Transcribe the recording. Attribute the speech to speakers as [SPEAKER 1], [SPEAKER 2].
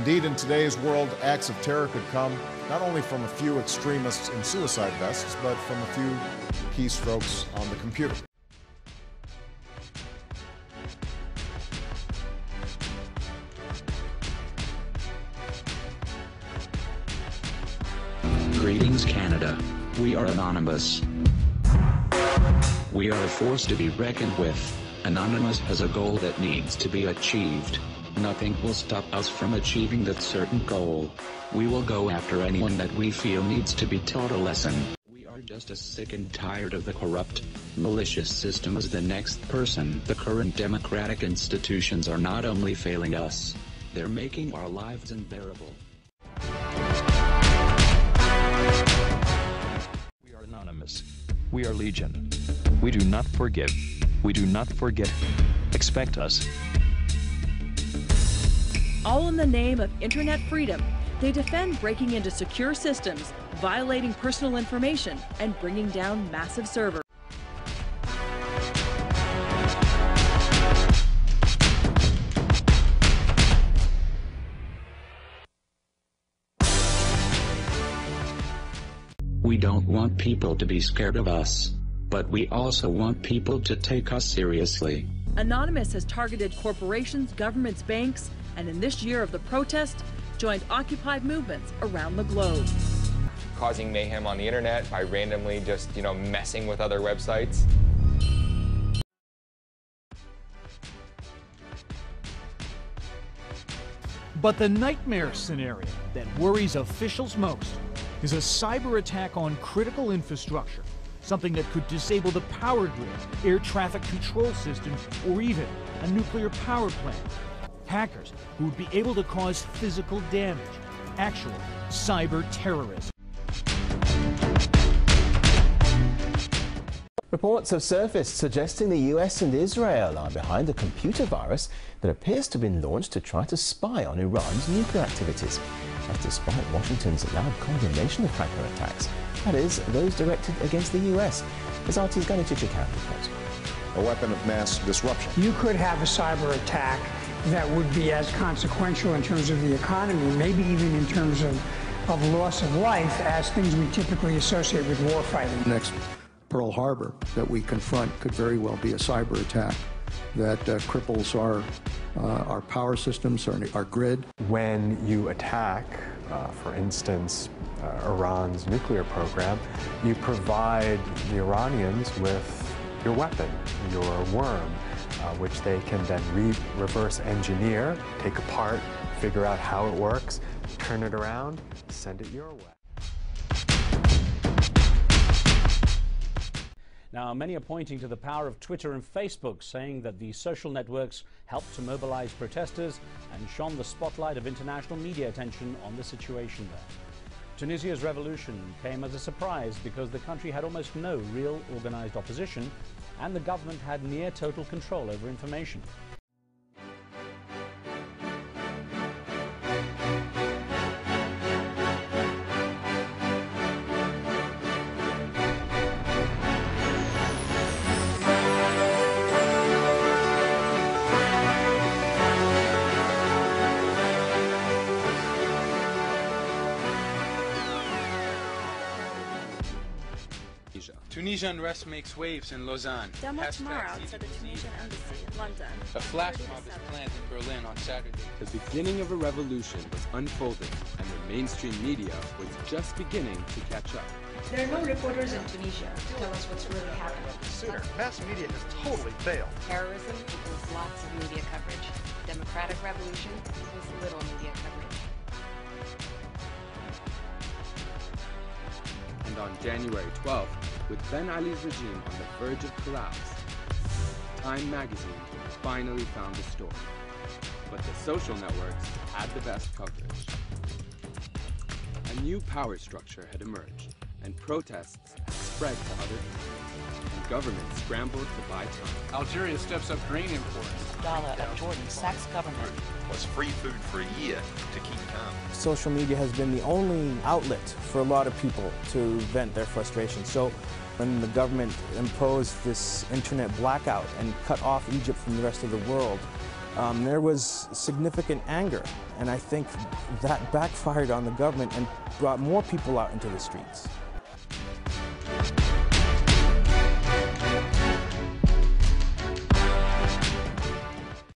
[SPEAKER 1] Indeed, in today's world, acts of terror could come not only from a few extremists in suicide vests, but from a few keystrokes on the computer.
[SPEAKER 2] Greetings, Canada. We are anonymous. We are a force to be reckoned with. Anonymous has a goal that needs to be achieved. Nothing will stop us from achieving that certain goal. We will go after anyone that we feel needs to be taught a lesson. We are just as sick and tired of the corrupt, malicious system as the next person. The current democratic institutions are not only failing us, they're making our lives unbearable.
[SPEAKER 3] We are anonymous. We are legion. We do not forgive. We do not forget. Expect us.
[SPEAKER 4] All in the name of internet freedom, they defend breaking into secure systems, violating personal information, and bringing down massive servers.
[SPEAKER 2] We don't want people to be scared of us, but we also want people to take us seriously.
[SPEAKER 4] Anonymous has targeted corporations, governments, banks, and in this year of the protest, joined Occupy movements around the globe.
[SPEAKER 5] Causing mayhem on the internet by randomly just, messing with other websites.
[SPEAKER 6] But the nightmare scenario that worries officials most is a cyber attack on critical infrastructure, something that could disable the power grid, air traffic control systems, or even a nuclear power plant. Hackers who would be able to cause physical damage, actual cyber terrorism.
[SPEAKER 7] Reports have surfaced suggesting the US and Israel are behind a computer virus that appears to have been launched to try to spy on Iran's nuclear activities. That's despite Washington's loud condemnation of hacker attacks, that is, those directed against the US. As RT's Gani Chichikam reports.
[SPEAKER 1] A weapon of mass disruption.
[SPEAKER 8] You could have a cyber attack that would be as consequential in terms of the economy, maybe even in terms of loss of life, as things we typically associate with war fighting.
[SPEAKER 9] Next Pearl Harbor that we confront could very well be a cyber attack that cripples our power systems, our grid.
[SPEAKER 10] When you attack, for instance, Iran's nuclear program, you provide the Iranians with your weapon, your worm, which they can then reverse engineer, take apart, figure out how it works, turn it around, send it your way.
[SPEAKER 11] Now, many are pointing to the power of Twitter and Facebook, saying that the social networks helped to mobilize protesters and shone the spotlight of international media attention on the situation there. Tunisia's revolution came as a surprise because the country had almost no real organized opposition, and the government had near total control over information.
[SPEAKER 12] Tunisia unrest makes waves in Lausanne.
[SPEAKER 13] Demo tomorrow outside the Tunisian embassy in London.
[SPEAKER 12] A flash mob is planned in Berlin on Saturday.
[SPEAKER 14] The beginning of a revolution was unfolding, and the mainstream media was just beginning to catch up.
[SPEAKER 13] There are no reporters in Tunisia to tell us what's really happening.
[SPEAKER 15] Sooner, mass media has totally failed.
[SPEAKER 16] Terrorism equals lots of media coverage. Democratic revolution equals little media coverage.
[SPEAKER 14] And on January 12th, with Ben Ali's regime on the verge of collapse, Time magazine finally found the story. But the social networks had the best coverage. A new power structure had emerged, and protests had spread to other countries, and governments scrambled to buy time.
[SPEAKER 12] Algeria steps up grain imports.
[SPEAKER 17] Dollar of Jordan sacks government.
[SPEAKER 18] Was free food for a year to keep calm.
[SPEAKER 19] Social media has been the only outlet for a lot of people to vent their frustration. So when the government imposed this internet blackout and cut off Egypt from the rest of the world, there was significant anger, and I think that backfired on the government and brought more people out into the streets.